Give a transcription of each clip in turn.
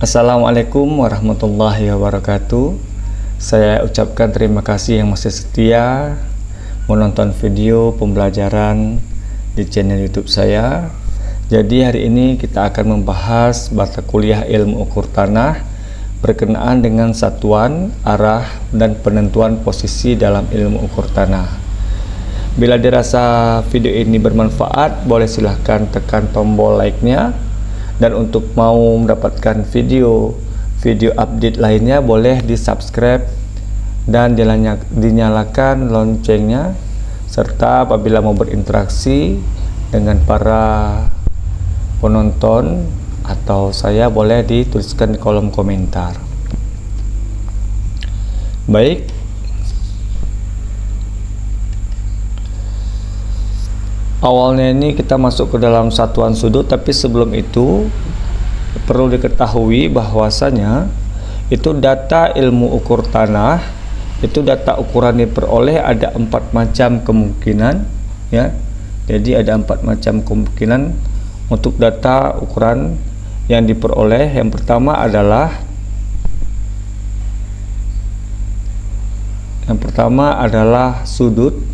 Assalamualaikum warahmatullahi wabarakatuh. Saya ucapkan terima kasih yang masih setia menonton video pembelajaran di channel YouTube saya. Jadi hari ini kita akan membahas mata kuliah ilmu ukur tanah berkenaan dengan satuan, arah, dan penentuan posisi dalam ilmu ukur tanah. Bila dirasa video ini bermanfaat, boleh silahkan tekan tombol like-nya. Dan untuk mau mendapatkan video update lainnya, boleh di subscribe dan dinyalakan loncengnya, serta apabila mau berinteraksi dengan para penonton atau saya, boleh dituliskan di kolom komentar. Baik, awalnya ini kita masuk ke dalam satuan sudut, tapi sebelum itu perlu diketahui bahwasanya itu data ilmu ukur tanah, itu data ukuran diperoleh ada 4 macam kemungkinan, ya. Jadi ada 4 macam kemungkinan untuk data ukuran yang diperoleh. Yang pertama adalah sudut.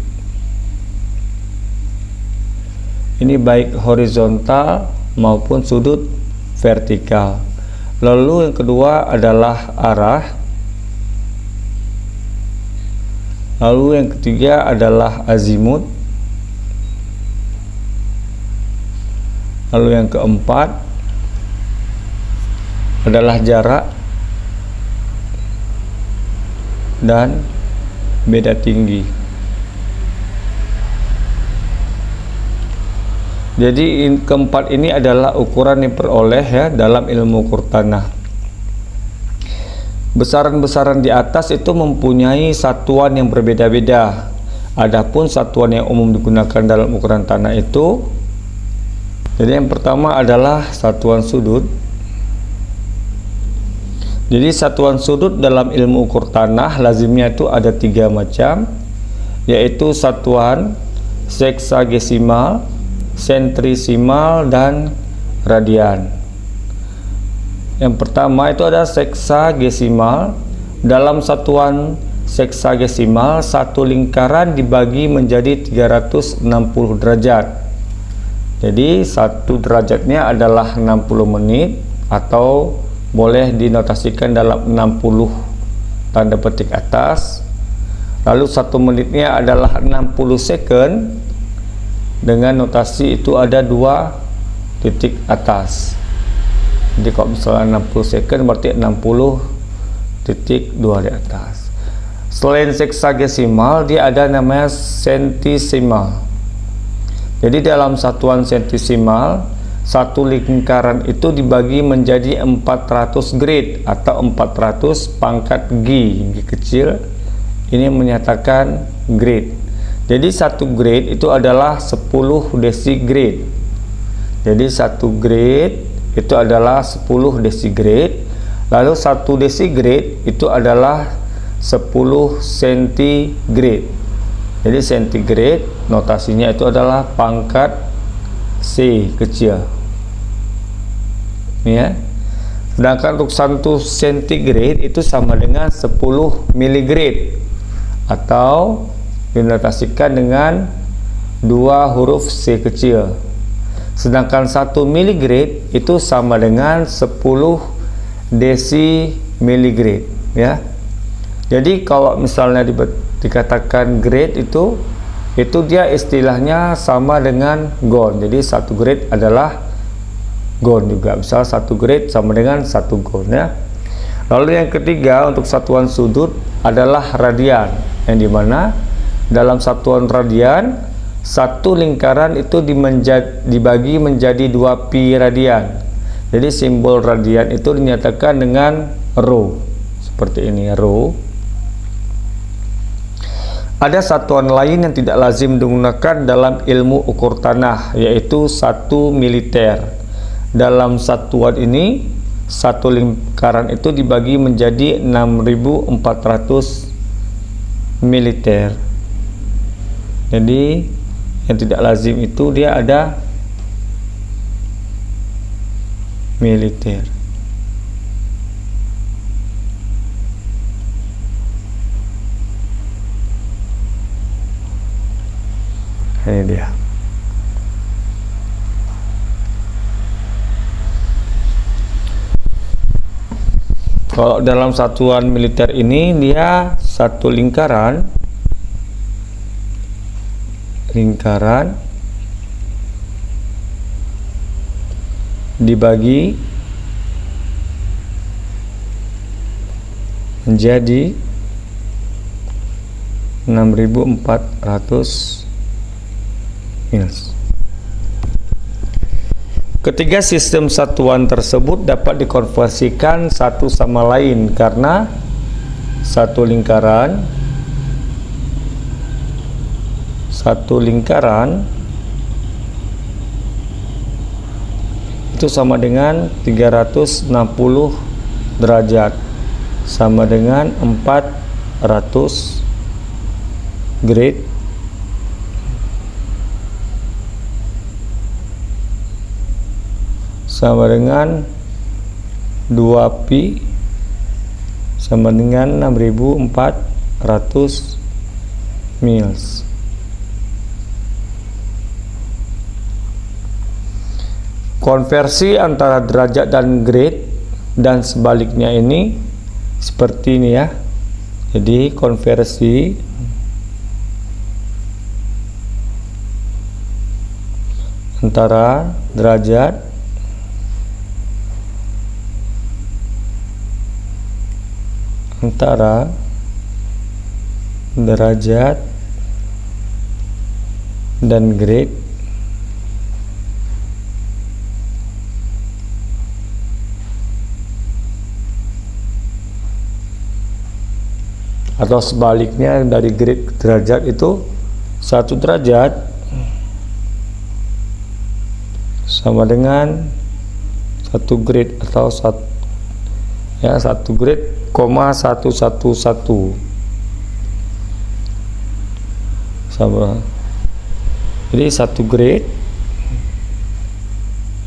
Ini baik horizontal maupun sudut vertikal. Lalu yang kedua adalah arah. Lalu yang ketiga adalah azimut. Lalu yang keempat adalah jarak dan beda tinggi. Jadi keempat ini adalah ukuran yang diperoleh, ya, dalam ilmu ukur tanah. Besaran-besaran di atas itu mempunyai satuan yang berbeda-beda. Adapun satuan yang umum digunakan dalam ukuran tanah itu, jadi yang pertama adalah satuan sudut. Jadi satuan sudut dalam ilmu ukur tanah lazimnya itu ada 3 macam, yaitu satuan seksagesimal, sentrisimal, dan radian. Yang pertama itu ada seksagesimal. Dalam satuan seksagesimal, satu lingkaran dibagi menjadi 360 derajat. Jadi satu derajatnya adalah 60 menit, atau boleh dinotasikan dalam 60 tanda petik atas. Lalu 1 menitnya adalah 60 second. Dengan notasi itu ada 2 titik atas. Jadi kalau misalnya 60 second berarti 60.2 di atas. Selain seksagesimal, dia ada namanya sentisimal. Jadi dalam satuan sentisimal, satu lingkaran itu dibagi menjadi 400 grade atau 400 pangkat G kecil. Ini menyatakan grade. Jadi satu grade itu adalah 10 desigrade. Jadi satu grade itu adalah 10 desigrade. Lalu satu desigrade itu adalah 10 centigrade. Jadi centigrade notasinya itu adalah pangkat C kecil, ya. Sedangkan untuk 1 centigrade itu sama dengan 10 miligrade, atau dinotasikan dengan 2 huruf C kecil. Sedangkan 1 miligrade itu sama dengan 10 desimiligrade, ya. Jadi kalau misalnya dikatakan grade itu dia istilahnya sama dengan gon. Jadi 1 grade adalah gon juga. Misal 1 grade sama dengan 1 gon, ya. Lalu yang ketiga untuk satuan sudut adalah radian, yang dimana dalam satuan radian, satu lingkaran itu dibagi menjadi 2 pi radian. Jadi simbol radian itu dinyatakan dengan rho, seperti ini, rho. Ada satuan lain yang tidak lazim digunakan dalam ilmu ukur tanah, yaitu 1 militer. Dalam satuan ini, satu lingkaran itu dibagi menjadi 6400 militer. Jadi yang tidak lazim itu dia ada militer. ini dia. Kalau dalam satuan militer ini dia satu lingkaran dibagi menjadi 6.400 mils. Ketiga sistem satuan tersebut dapat dikonversikan satu sama lain karena satu lingkaran itu sama dengan 360 derajat, sama dengan 400 grade sama dengan 2pi sama dengan 6.400 mils. Konversi antara derajat dan grade dan sebaliknya ini seperti ini ya. Jadi konversi antara derajat dan grade atau sebaliknya dari grade ke derajat itu 1 derajat sama dengan 1 grade atau 1 grade, 111 sama. Jadi 1 grade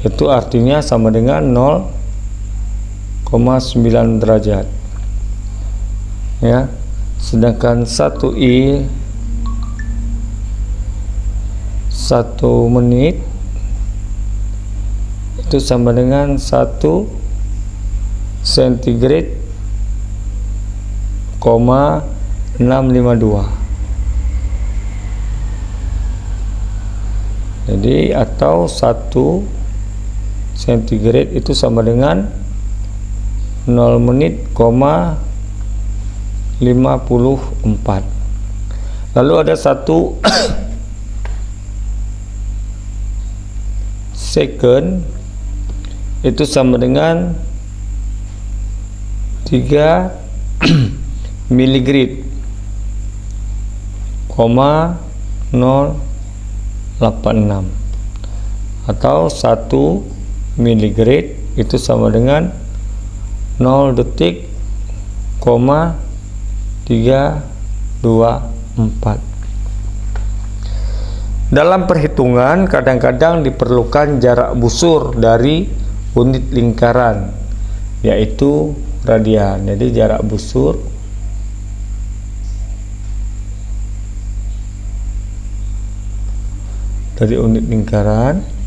itu artinya sama dengan 0,9 derajat ya. Sedangkan 1i 1 menit itu sama dengan 1 centigrade, 652. Jadi atau 1 centigrade itu sama dengan 0 menit, 54. Lalu ada 1 second itu sama dengan 3 miligrade, 086 atau 1 miligrade itu sama dengan 0 detik, 324. Dalam perhitungan kadang-kadang diperlukan jarak busur dari unit lingkaran, yaitu radian. Jadi jarak busur dari unit lingkaran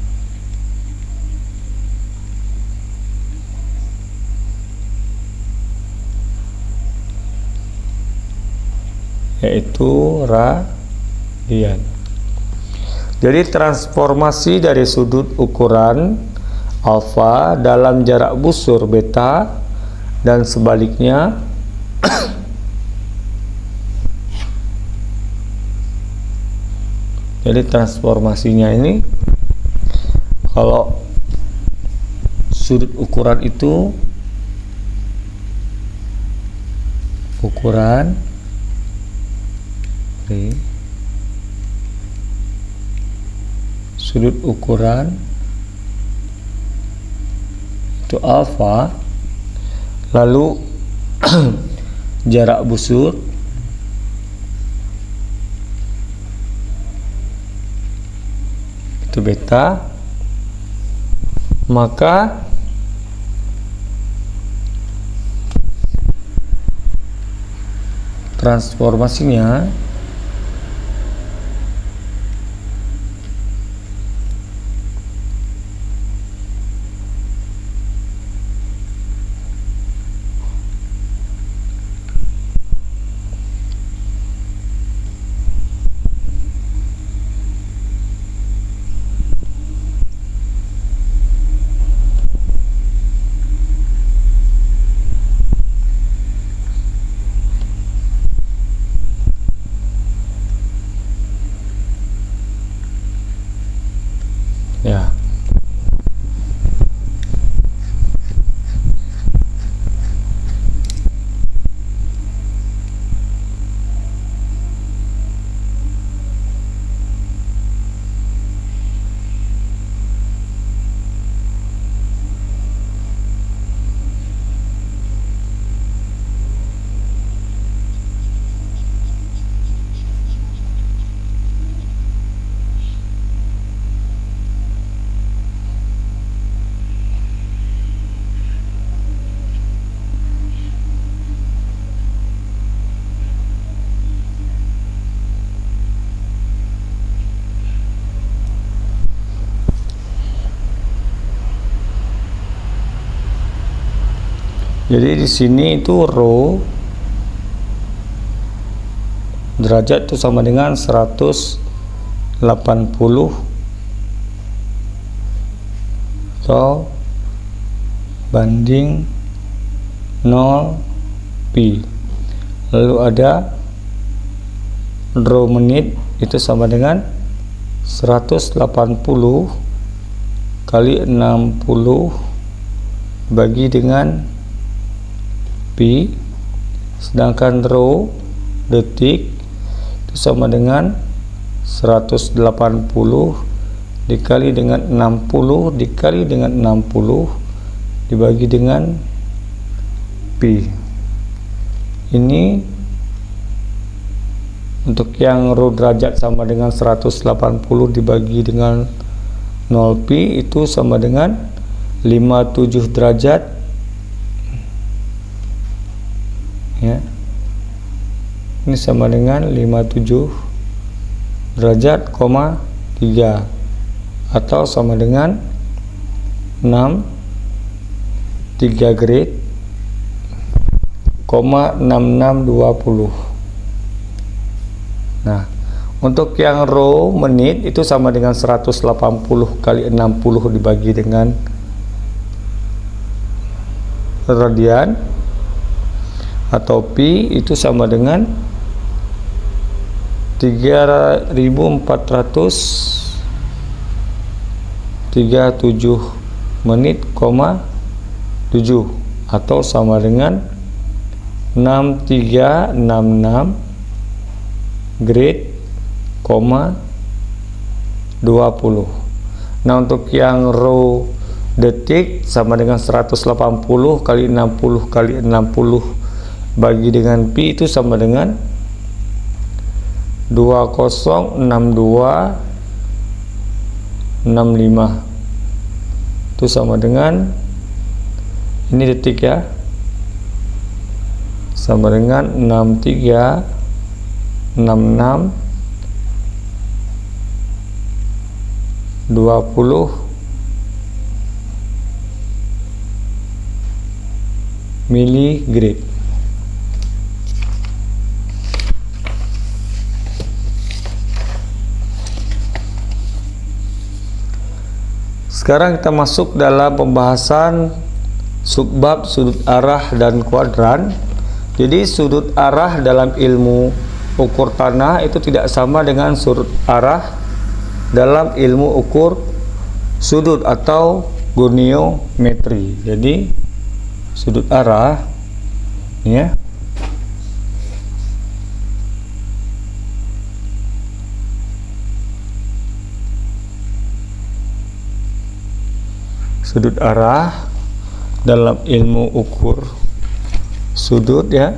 yaitu radian. Jadi transformasi dari sudut ukuran alfa dalam jarak busur beta dan sebaliknya jadi transformasinya ini kalau sudut ukuran itu ukuran sudut ukuran itu alfa, lalu jarak busur itu beta, maka transformasinya Jadi di sini itu rho derajat itu sama dengan 180 atau banding 0 pi. Lalu ada rho menit itu sama dengan 180 kali 60 bagi dengan pi, sedangkan rho detik itu sama dengan 180 dikali dengan 60 dikali dengan 60 dibagi dengan pi. Ini untuk yang rho derajat sama dengan 180 dibagi dengan 0 pi itu sama dengan 57 derajat ya. Ini sama dengan 57 derajat, 3 atau sama dengan 3 grade, 6620. Nah, untuk yang rho menit itu sama dengan 180 kali 60 dibagi dengan radian atau pi itu sama dengan 3437 menit, 7 atau sama dengan 6366 grade, 20. Nah, untuk yang rho detik sama dengan 180 kali 60 kali 60 bagi dengan pi itu sama dengan 206265. Itu sama dengan, ini detik ya, sama dengan 6366 20 miligrade. Sekarang kita masuk dalam pembahasan subbab sudut arah dan kuadran. Jadi sudut arah dalam ilmu ukur tanah itu tidak sama dengan sudut arah dalam ilmu ukur sudut atau goniometri. Jadi sudut arah ya, sudut arah dalam ilmu ukur sudut ya,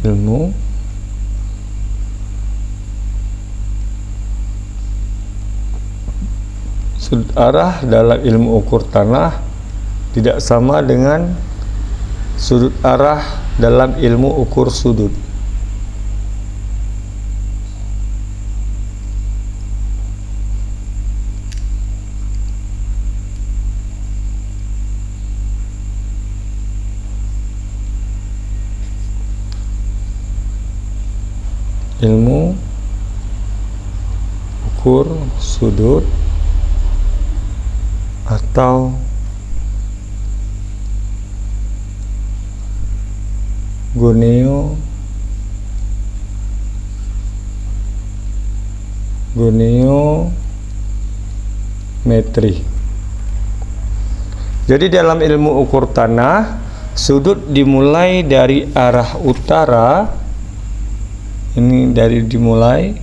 ilmu sudut arah dalam ilmu ukur tanah tidak sama dengan sudut arah dalam ilmu ukur sudut. Ilmu ukur sudut atau goniometri. Jadi dalam ilmu ukur tanah, sudut dimulai dari arah utara. Ini dimulai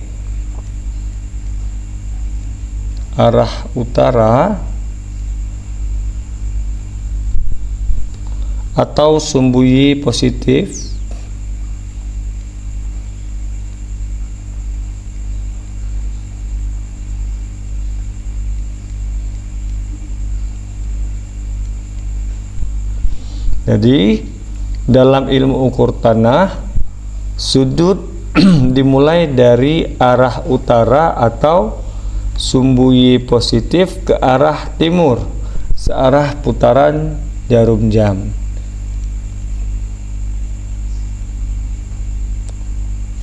arah utara atau sumbu Y positif Jadi dalam ilmu ukur tanah, sudut dimulai dari arah utara atau sumbu Y positif ke arah timur searah putaran jarum jam.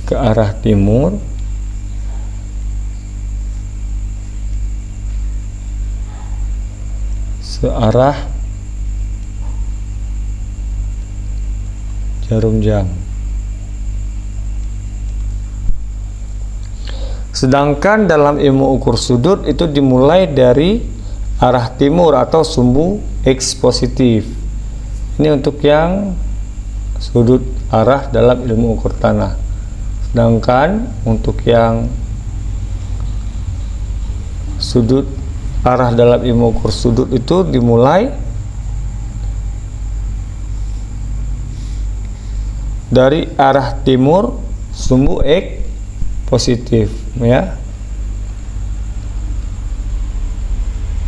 Ke arah timur searah jarum jam. Sedangkan dalam ilmu ukur sudut itu dimulai dari arah timur atau sumbu X positif. Ini untuk yang sudut arah dalam ilmu ukur tanah. Sedangkan untuk yang sudut arah dalam ilmu ukur sudut itu dimulai dari arah timur sumbu X positif, ya.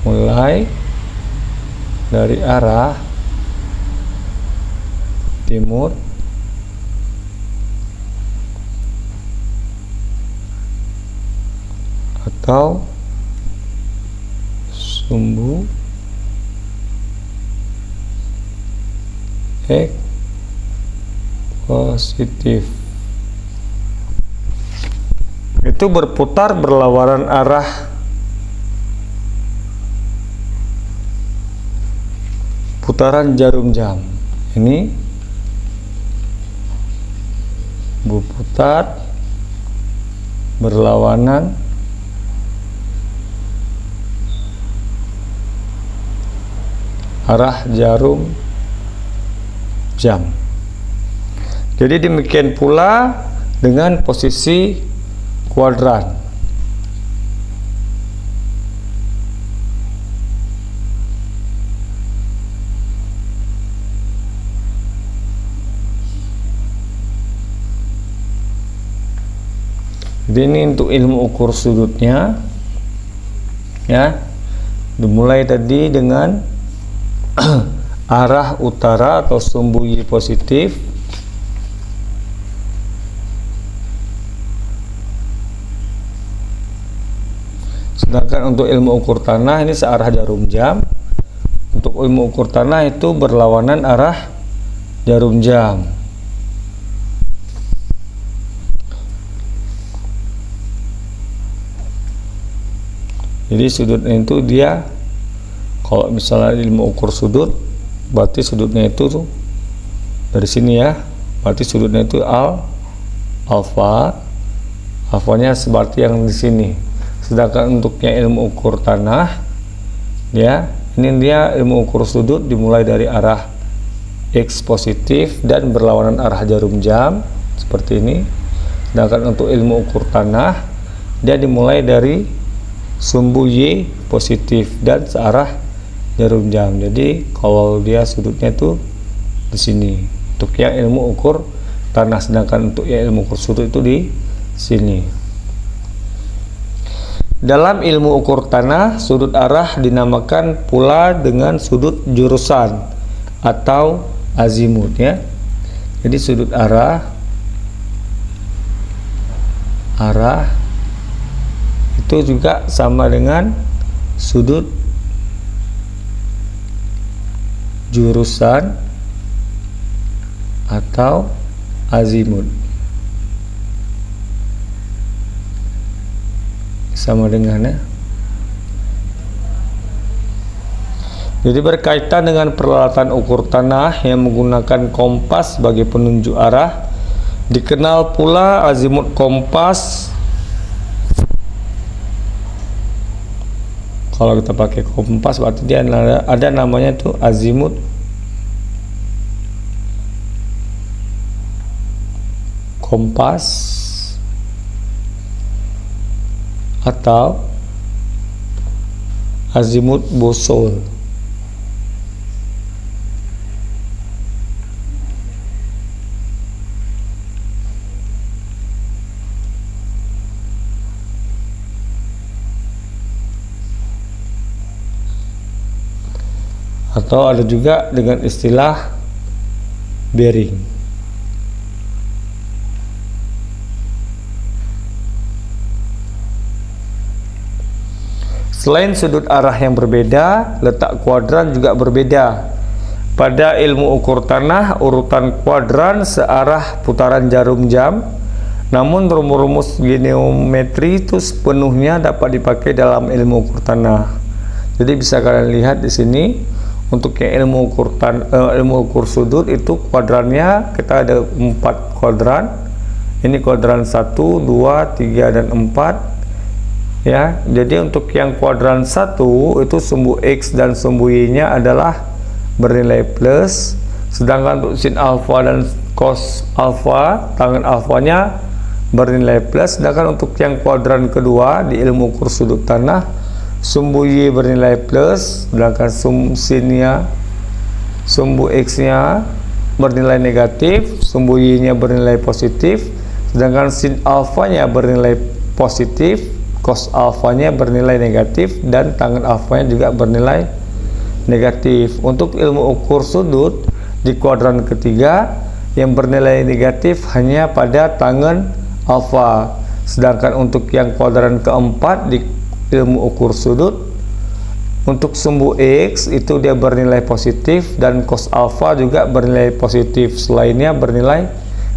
Mulai dari arah timur atau sumbu X positif. Itu berputar berlawanan arah putaran jarum jam. Ini berputar berlawanan arah jarum jam. Jadi demikian pula dengan posisi kuadran. Jadi ini untuk ilmu ukur sudutnya, ya. Dimulai tadi dengan arah utara atau sumbu Y positif, sedangkan untuk ilmu ukur tanah ini searah jarum jam. Untuk ilmu ukur tanah itu berlawanan arah jarum jam. Jadi sudutnya itu dia, kalau misalnya ilmu ukur sudut, berarti sudutnya itu tuh dari sini, ya. Berarti sudutnya itu alfa. Alfanya seperti yang di sini. Sedangkan untuknya ilmu ukur tanah, ya, ini dia ilmu ukur sudut dimulai dari arah X positif dan berlawanan arah jarum jam seperti ini. Sedangkan untuk ilmu ukur tanah, dia dimulai dari sumbu Y positif dan searah jarum jam. Jadi kalau dia sudutnya itu di sini untuk yang ilmu ukur tanah, sedangkan untuk yang ilmu ukur sudut itu di sini. Dalam ilmu ukur tanah, sudut arah dinamakan pula dengan sudut jurusan atau azimut, ya. Jadi sudut arah itu juga sama dengan sudut jurusan atau azimut. Sama dengan, ya. Jadi berkaitan dengan peralatan ukur tanah yang menggunakan kompas sebagai penunjuk arah, dikenal pula azimut kompas. Kalau kita pakai kompas berarti dia ada namanya tuh azimut kompas atau azimut bosol. Atau ada juga dengan istilah bearing. Selain sudut arah yang berbeda, letak kuadran juga berbeda. Pada ilmu ukur tanah, urutan kuadran searah putaran jarum jam. Namun rumus-rumus geometri itu sepenuhnya dapat dipakai dalam ilmu ukur tanah. Jadi bisa kalian lihat di sini untuk yang ilmu ukur sudut itu kuadrannya kita ada 4 kuadran. Ini kuadran 1, 2, 3 dan 4. Ya, jadi untuk yang kuadran 1 itu sumbu X dan sumbu Y-nya adalah bernilai plus, sedangkan untuk sin alfa dan cos alfa, tangen alfanya bernilai plus. Sedangkan untuk yang kuadran kedua di ilmu ukur sudut tanah, sumbu Y bernilai plus, sedangkan sumbu X nya bernilai negatif, sumbu Y nya bernilai positif, sedangkan sin alfanya bernilai positif, cos alfanya bernilai negatif, dan tangen alfanya juga bernilai negatif. Untuk ilmu ukur sudut di kuadran ketiga yang bernilai negatif hanya pada tangen alfa, sedangkan untuk yang kuadran keempat di ilmu ukur sudut untuk sumbu X itu dia bernilai positif dan cos alfa juga bernilai positif, selainnya bernilai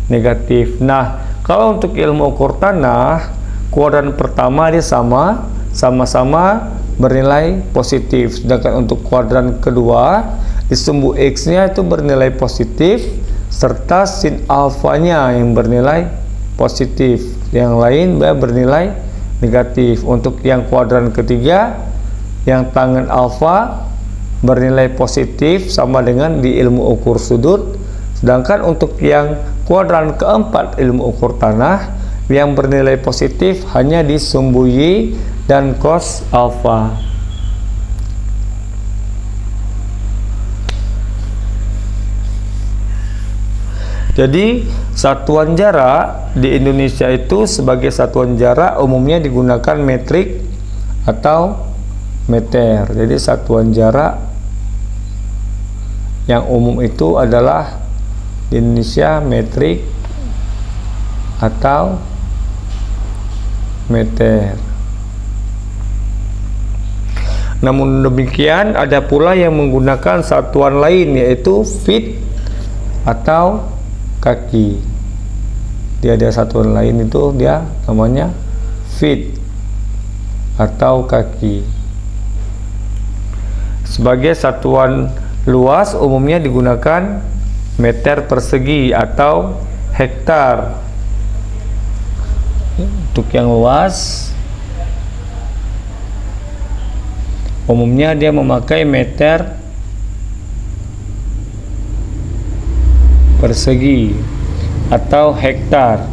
negatif. Nah, kalau untuk ilmu ukur tanah, kuadran pertama dia sama-sama bernilai positif, sedangkan untuk kuadran kedua di sumbu X nya itu bernilai positif serta sin alfanya yang bernilai positif, yang lain bernilai negatif. Untuk yang kuadran ketiga yang tangen alfa bernilai positif sama dengan di ilmu ukur sudut, sedangkan untuk yang kuadran keempat ilmu ukur tanah yang bernilai positif hanya di sumbu Y dan cos alfa. Jadi satuan jarak di Indonesia itu sebagai satuan jarak umumnya digunakan metrik atau meter. Jadi satuan jarak yang umum itu adalah di Indonesia metrik atau meter. Namun demikian ada pula yang menggunakan satuan lain yaitu feet atau kaki. Dia ada satuan lain itu dia namanya feet atau kaki. Sebagai satuan luas umumnya digunakan meter persegi atau hektar. Untuk yang luas umumnya dia memakai meter persegi atau hektar.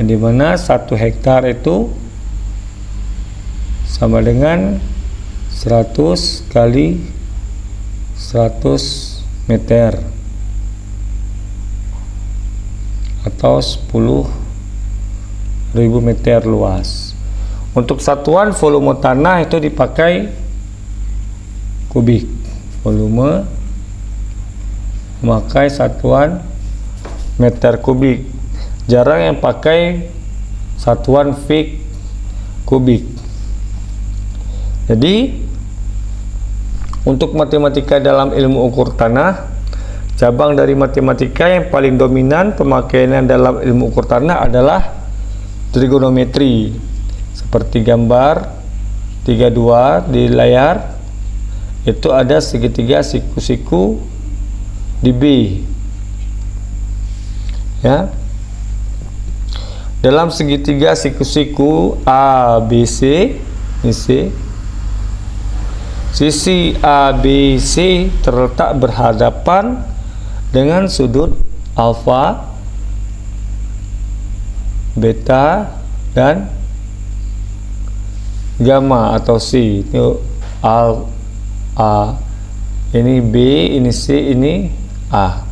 Yang dimana 1 hektar itu sama dengan 100 kali 100 meter atau 10.000 meter luas. Untuk satuan volume tanah itu dipakai kubik. Volume memakai satuan meter kubik. Jarang yang pakai satuan feet kubik. Jadi untuk matematika dalam ilmu ukur tanah, cabang dari matematika yang paling dominan pemakaiannya dalam ilmu ukur tanah adalah trigonometri. Seperti gambar 32 di layar, itu ada segitiga siku-siku di B. Ya. Dalam segitiga siku-siku A, B, C, ini C. Sisi ABC terletak berhadapan dengan sudut alfa, beta, dan gamma atau C. Itu A, ini B, ini C, ini A.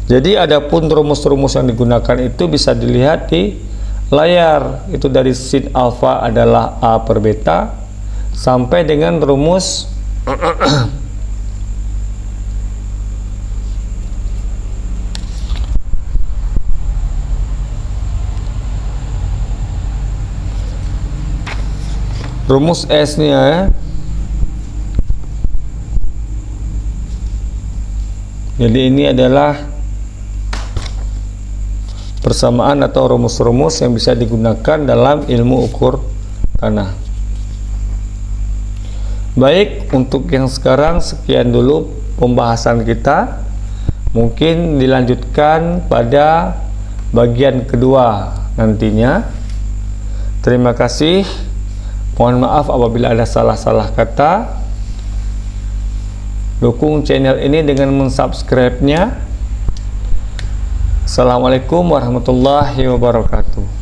Jadi adapun rumus-rumus yang digunakan itu bisa dilihat di layar. Itu dari sin alfa adalah A per beta, sampai dengan rumus rumus S nya ya. Jadi ini adalah persamaan atau rumus-rumus yang bisa digunakan dalam ilmu ukur tanah. Baik, untuk yang sekarang sekian dulu pembahasan kita. Mungkin dilanjutkan pada bagian kedua nantinya. Terima kasih. Mohon maaf apabila ada salah-salah kata. Dukung channel ini dengan mensubscribe-nya. Assalamualaikum warahmatullahi wabarakatuh.